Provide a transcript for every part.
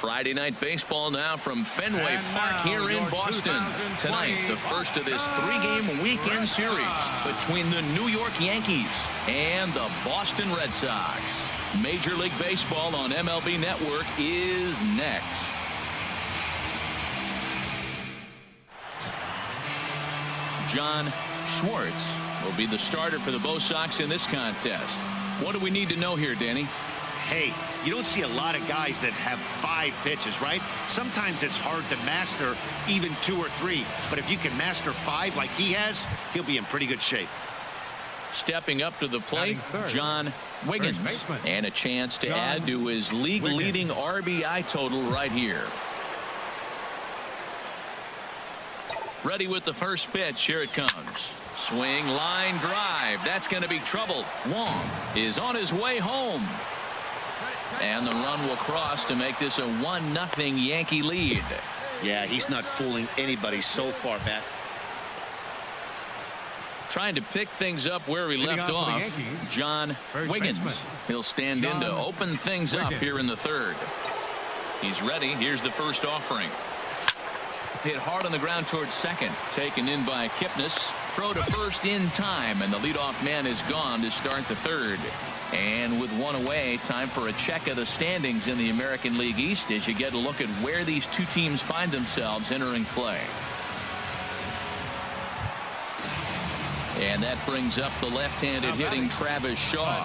Friday night baseball now from Fenway Park here in Boston. Tonight, the first of this three-game weekend series between the New York Yankees and the Boston Red Sox. Major League Baseball on MLB Network is next. John Schwartz will be the starter for the Bo Sox in this contest. What do we need to know here, Danny? Hey, you don't see a lot of guys that have 5 pitches, right? Sometimes it's hard to master even 2 or 3. But if you can master 5 like he has, he'll be in pretty good shape. Stepping up to the plate, John Wiggins. And a chance to add to his league-leading RBI total right here. Ready with the first pitch. Here it comes. Swing, line drive. That's going to be trouble. Wong is on his way home. And the run will cross to make this a 1-0 Yankee lead. Yeah, he's not fooling anybody so far back. Trying to pick things up where we left off. John Wiggins. He'll stand in to open things up here in the third. He's ready. Here's the first offering. Hit hard on the ground towards second. Taken in by Kipnis. Throw to first in time, and the leadoff man is gone to start the third. And with one away, time for a check of the standings in the American League East as you get a look at where these two teams find themselves entering play. And that brings up the left-handed hitting Travis Shaw.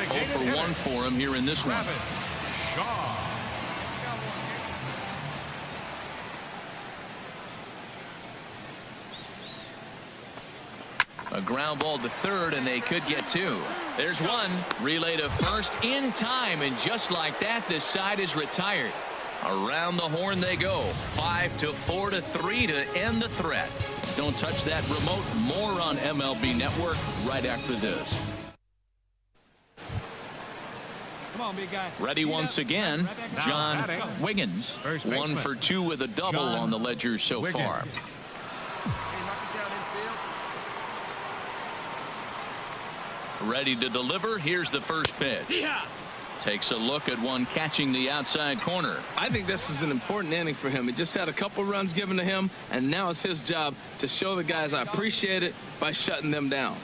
0 for 1 for him here in this one. A ground ball to third, and they could get 2. There's one. Relay to first in time, and just like that, this side is retired. Around the horn they go. 5 to 4 to 3 to end the threat. Don't touch that remote. More on MLB Network right after this. Come on, big guy. Ready once again, John Wiggins. 1 for 2 with a double on the ledger so far. Ready to deliver. Here's the first pitch. Takes a look at one catching the outside corner. I think this is an important inning for him. He just had a couple runs given to him, and now it's his job to show the guys I appreciate it by shutting them down.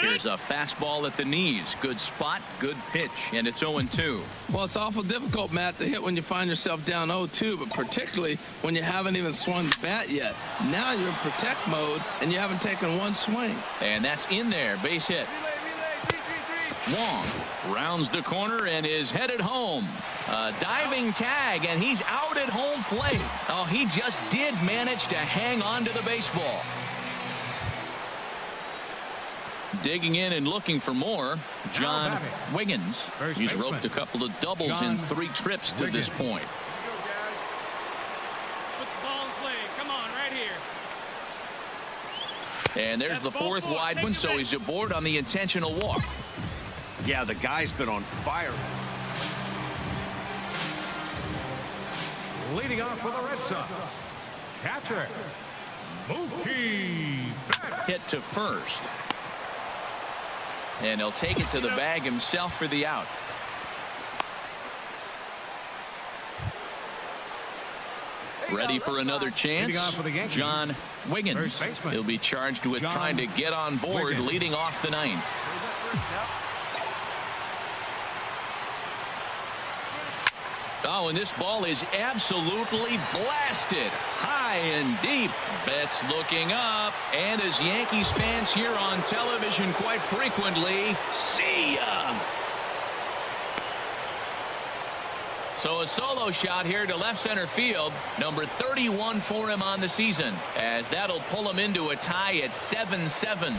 Here's a fastball at the knees. Good spot, good pitch, and it's 0-2. Well, it's awful difficult, Matt, to hit when you find yourself down 0-2, but particularly when you haven't even swung the bat yet. Now you're in protect mode, and you haven't taken one swing. And that's in there. Base hit. Wong rounds the corner and is headed home. A diving tag, and he's out at home plate. Oh, he just did manage to hang on to the baseball. Digging in and looking for more, John Wiggins. He's roped a couple of doubles in 3 trips to this point. Put the ball in play. Come on, right here. And there's the 4th wide one, so he's aboard on the intentional walk. Yeah, the guy's been on fire. Leading off for the Red Sox, catcher Mookie Betts. Hit to first. And he'll take it to the bag himself for the out. Ready for another chance. John Wiggins. He'll be charged with trying to get on board leading off the 9th. Oh, and this ball is absolutely blasted. High and deep. Betts looking up. And as Yankees fans hear on television quite frequently, see ya! So a solo shot here to left center field. Number 31 for him on the season, as that'll pull him into a tie at 7-7.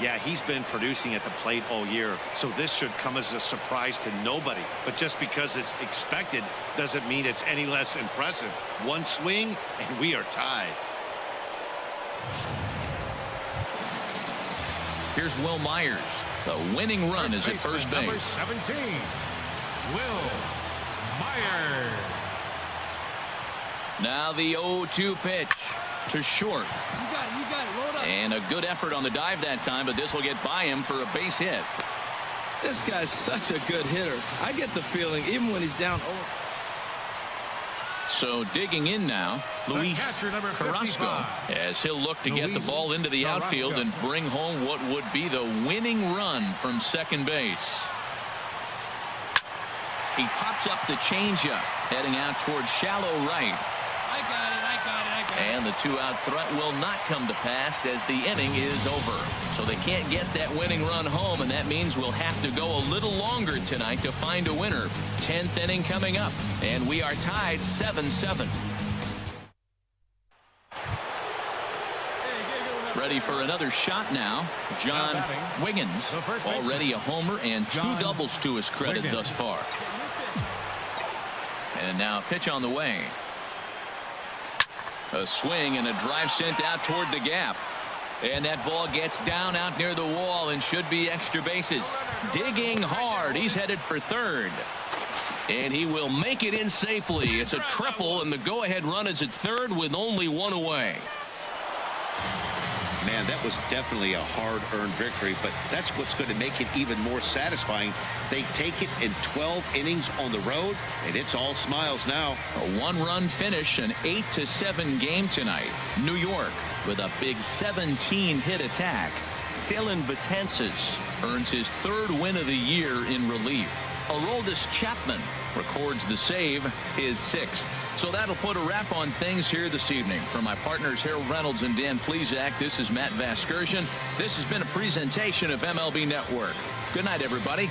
Yeah, he's been producing at the plate all year, so this should come as a surprise to nobody. But just because it's expected doesn't mean it's any less impressive. One swing, and we are tied. Here's Will Myers. The winning run is at first base. Number 17, Will Myers. Now the 0-2 pitch to short. You got it. Load up. And a good effort on the dive that time, but this will get by him for a base hit. This guy's such a good hitter. I get the feeling even when he's down. So digging in now, Luis Carrasco, as he'll look to get the ball into the outfield and bring home what would be the winning run from second base. He pops up the changeup, heading out towards shallow right. I got it. And the two-out threat will not come to pass as the inning is over. So they can't get that winning run home, and that means we'll have to go a little longer tonight to find a winner. 10th inning coming up, and we are tied 7-7. Ready for another shot now. John Wiggins, already a homer and 2 doubles to his credit thus far. And now a pitch on the way. A swing and a drive sent out toward the gap. And that ball gets down out near the wall and should be extra bases. Digging hard. He's headed for third. And he will make it in safely. It's a triple, and the go-ahead run is at third with only 1 away. Man, that was definitely a hard-earned victory, but that's what's going to make it even more satisfying. They take it in 12 innings on the road, and it's all smiles now. A 1-run finish, an 8-7 game tonight. New York with a big 17-hit attack. Dylan Betances earns his 3rd win of the year in relief. Aroldis Chapman records the save, his 6th. So that'll put a wrap on things here this evening. For my partners Harold Reynolds and Dan Plezak, this is Matt Vasgersian. This has been a presentation of MLB Network. Good night, everybody.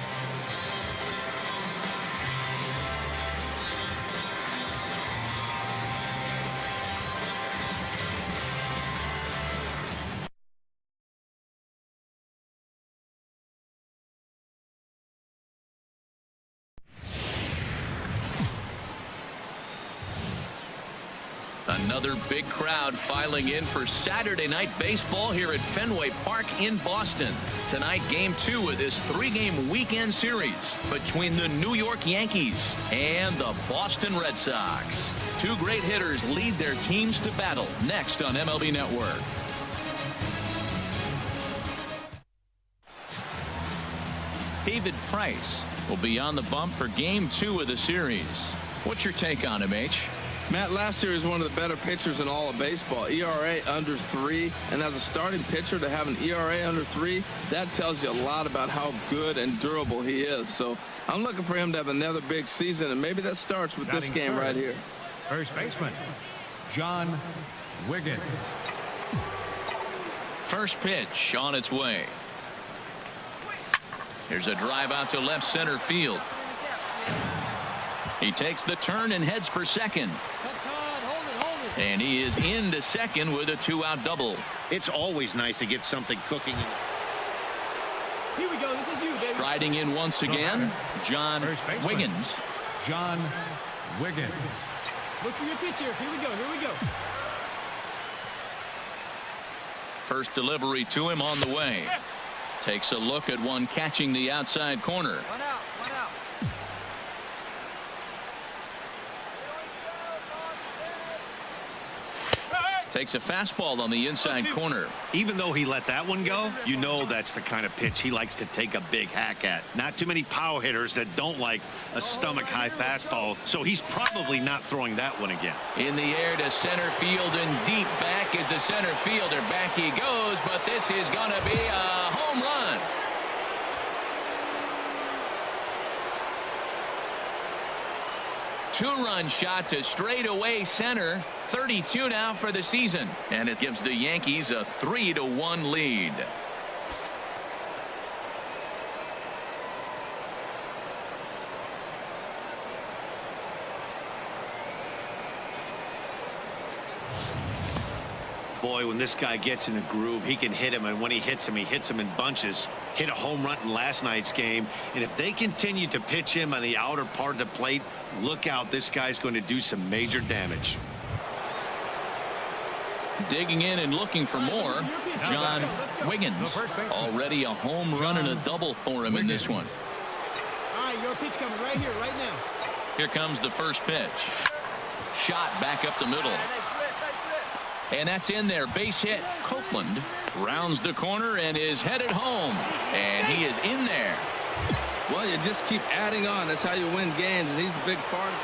Another big crowd filing in for Saturday night baseball here at Fenway Park in Boston. Tonight, game 2 of this 3-game weekend series between the New York Yankees and the Boston Red Sox. 2 great hitters lead their teams to battle next on MLB Network. David Price will be on the bump for game 2 of the series. What's your take on him, H? Matt, last year is one of the better pitchers in all of baseball. ERA under 3, and as a starting pitcher to have an ERA under 3, that tells you a lot about how good and durable he is. So I'm looking for him to have another big season, and maybe that starts with this game right here. First baseman, John Wiggins. First pitch on its way. Here's a drive out to left center field. He takes the turn and heads for second. And he is into second with a 2-out double. It's always nice to get something cooking. Here we go. This is you, baby. Striding in once again, John Wiggins. John Wiggins. Look for your pitch here. Here we go. Here we go. First delivery to him on the way. Takes a look at one catching the outside corner. One out. One out. Takes a fastball on the inside corner. Even though he let that one go, you know that's the kind of pitch he likes to take a big hack at. Not too many power hitters that don't like a stomach-high fastball, so he's probably not throwing that one again. In the air to center field and deep back is the center fielder. Back he goes, but this is going to be a home run. Two-run shot to straightaway center. 32 now for the season, and it gives the Yankees a 3-1 lead. Boy, when this guy gets in a groove, he can hit him, and when he hits him in bunches. Hit a home run in last night's game, and if they continue to pitch him on the outer part of the plate, look out, this guy's going to do some major damage. Digging in and looking for more, John Wiggins. Already a home run and a double for him in this one. All right, your pitch coming right here, right now. Here comes the first pitch. Shot back up the middle. And that's in there. Base hit. Copeland rounds the corner and is headed home. And he is in there. Well, you just keep adding on. That's how you win games, and he's a big part of it.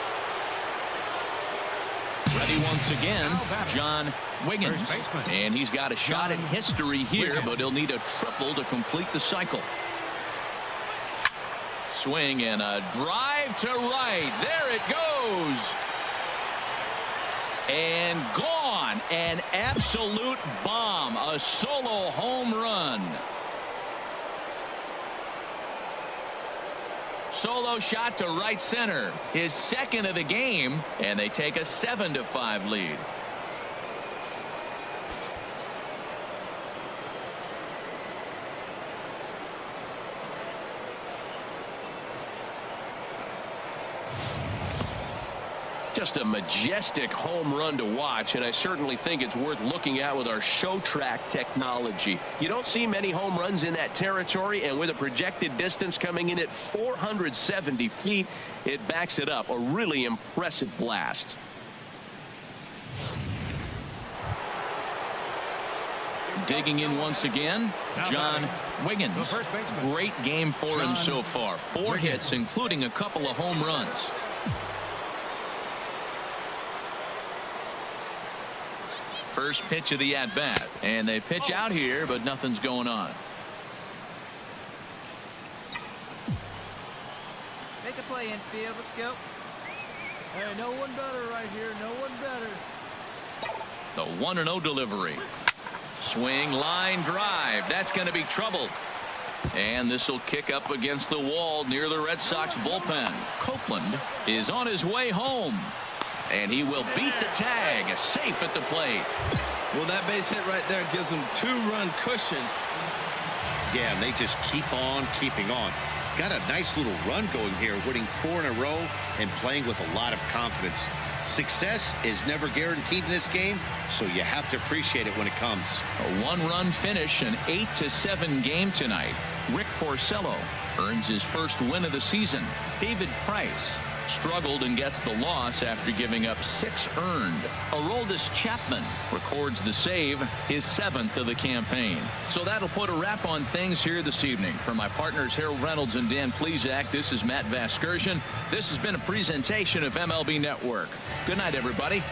Ready once again, John Wiggins. And he's got a shot at history here, but he'll need a triple to complete the cycle. Swing and a drive to right. There it goes. And gone. An absolute bomb. A solo home run. Solo shot to right center. His second of the game, and they take a 7-5 lead. Just a majestic home run to watch, and I certainly think it's worth looking at with our show track technology. You don't see many home runs in that territory, and with a projected distance coming in at 470 feet, it backs it up. A really impressive blast. Digging in once again, John Wiggins. Great game for him so far. 4 hits, including a couple of home runs. First pitch of the at-bat, and they pitch out here, but nothing's going on. Make a play, infield. Let's go. Hey, no one better right here. No one better. The 1-0 delivery. Swing, line drive. That's going to be trouble. And this will kick up against the wall near the Red Sox bullpen. Copeland is on his way home. And he will beat the tag, safe at the plate. Well, that base hit right there gives him 2-run cushion. Yeah, and they just keep on keeping on. Got a nice little run going here, winning 4 in a row and playing with a lot of confidence. Success is never guaranteed in this game, so you have to appreciate it when it comes. A 1-run finish, an 8-7 game tonight. Rick Porcello earns his first win of the season. David Price struggled and gets the loss after giving up 6 earned. Aroldis Chapman records the save, his 7th of the campaign. So that'll put a wrap on things here this evening. For my partners Harold Reynolds and Dan Plesac, this is Matt Vasgersian. This has been a presentation of MLB Network. Good night, everybody.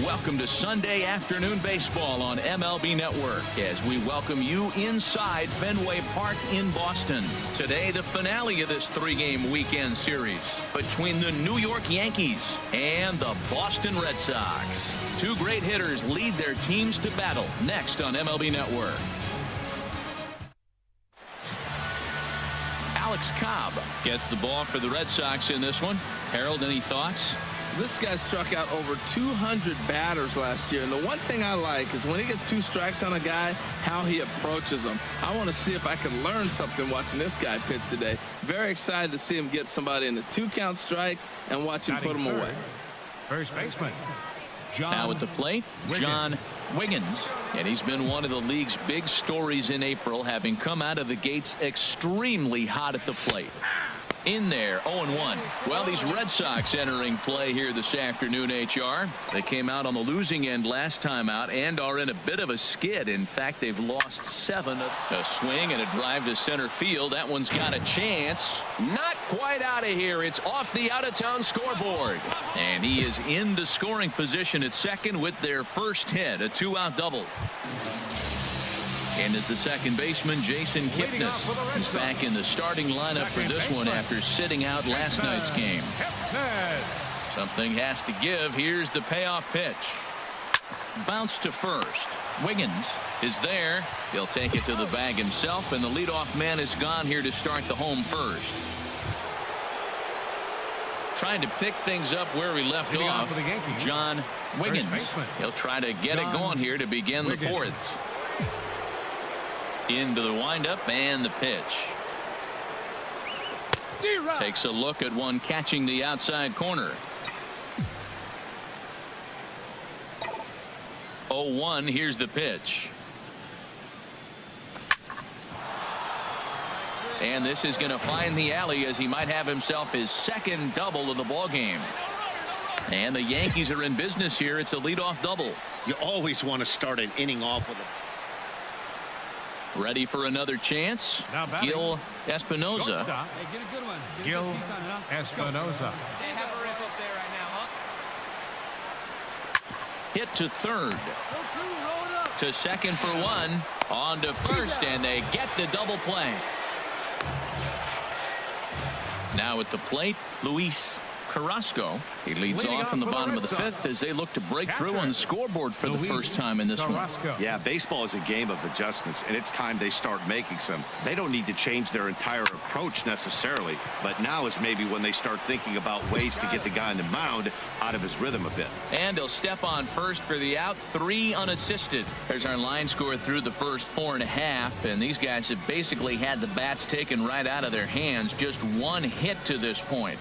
Welcome to Sunday afternoon baseball on MLB Network as we welcome you inside Fenway Park in Boston. Today, the finale of this 3-game weekend series between the New York Yankees and the Boston Red Sox. 2 great hitters lead their teams to battle next on MLB Network. Alex Cobb gets the ball for the Red Sox in this one. Harold, any thoughts? This guy struck out over 200 batters last year, and the one thing I like is when he gets 2 strikes on a guy, how he approaches them. I want to see if I can learn something watching this guy pitch today. Very excited to see him get somebody in a 2-count strike and watch him put them away. First baseman, John now at the plate, John Wiggins. And he's been one of the league's big stories in April, having come out of the gates extremely hot at the plate. In there, 0-1. Well, these Red Sox entering play here this afternoon, HR. They came out on the losing end last time out and are in a bit of a skid. In fact, they've lost 7. A swing and a drive to center field. That one's got a chance. Not quite out of here. It's off the out-of-town scoreboard. And he is into scoring position at second with their first hit, a 2-out double. And as the second baseman, Jason Kipnis is back in the starting lineup for this one after sitting out last night's game. Something has to give. Here's the payoff pitch. Bounce to first. Wiggins is there. He'll take it to the bag himself, and the leadoff man is gone here to start the home first. Trying to pick things up where we left off, John Wiggins. He'll try to get it going here to begin the 4th. Into the windup and the pitch. Takes a look at one catching the outside corner. 0-1. Here's the pitch. And this is going to find the alley as he might have himself his second double of the ball game. And the Yankees are in business here. It's a leadoff double. You always want to start an inning off with a Ready for another chance. Now batting. Gil Espinosa. Shortstop, Hey, get a good one. Get a Gil good piece on it, huh? Espinosa. Hey, have a rip up there right now, huh? Hit to third. Go through, roll it up. To second for one. On to first, and they get the double play. Now at the plate, Luis Carrasco. He leads Leading off in the off for the bottom of Red the Sox. fifth as they look to break through Catcher, on the scoreboard for the Luis first time in this one. Carrasco. Yeah, baseball is a game of adjustments, and it's time they start making some. They don't need to change their entire approach necessarily, but now is maybe when they start thinking about ways to get the guy on the mound out of his rhythm a bit. And he'll step on first for the out, 3 unassisted. There's our line score through the first 4.5, and these guys have basically had the bats taken right out of their hands. Just one hit to this point.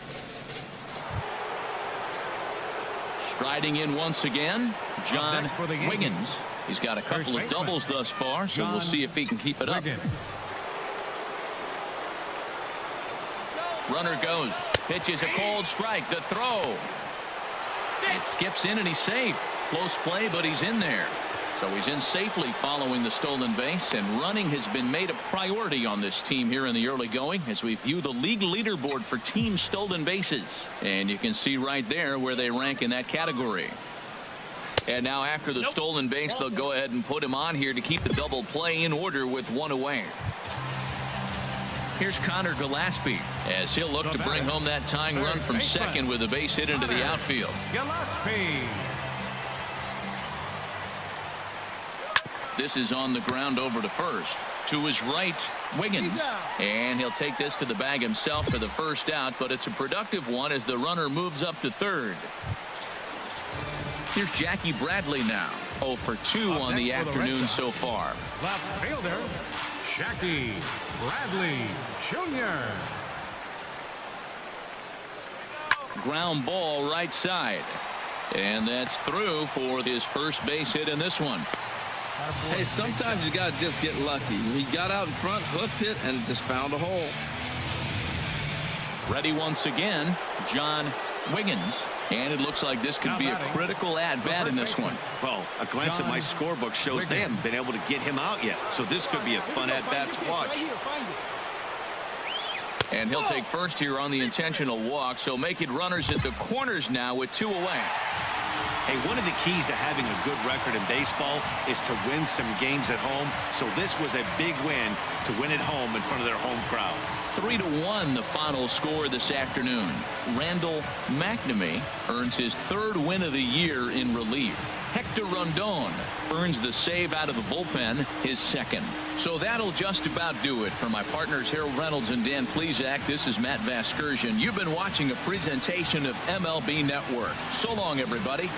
Striding in once again, John next for the Yankees. Wiggins. He's got a couple of baseman, doubles thus far, so we'll John see if he can keep it up. Wiggins. Runner goes. Pitches a cold strike. The throw. It skips in and he's safe. Close play, but he's in there. So he's in safely following the stolen base, and running has been made a priority on this team here in the early going as we view the league leaderboard for team stolen bases. And you can see right there where they rank in that category. And now after the stolen base, they'll go ahead and put him on here to keep the double play in order with one away. Here's Connor Gillespie as he'll look to bring home that tying run from second with a base hit into the outfield. Gillespie. This is on the ground over to first. To his right, Wiggins. And he'll take this to the bag himself for the first out, but it's a productive one as the runner moves up to third. Here's Jackie Bradley now. 0 for 2 on the afternoon so far. Left fielder, Jackie Bradley Jr. Ground ball right side. And that's through for his first base hit in this one. Hey, sometimes you got to just get lucky. He got out in front, hooked it, and just found a hole. Ready once again, John Wiggins. And it looks like this could be a critical at-bat in this one. Well, a glance at my scorebook shows they haven't been able to get him out yet, so this could be a fun at-bat to watch. And he'll take first here on the intentional walk, so making runners at the corners now with 2 away. Hey, one of the keys to having a good record in baseball is to win some games at home. So this was a big win to win at home in front of their home crowd. 3-1 the final score this afternoon. Randall McNamee earns his 3rd win of the year in relief. Hector Rondon earns the save out of the bullpen, his 2nd. So that'll just about do it. For my partners Harold Reynolds and Dan Plesac, this is Matt Vasgersian. You've been watching a presentation of MLB Network. So long, everybody.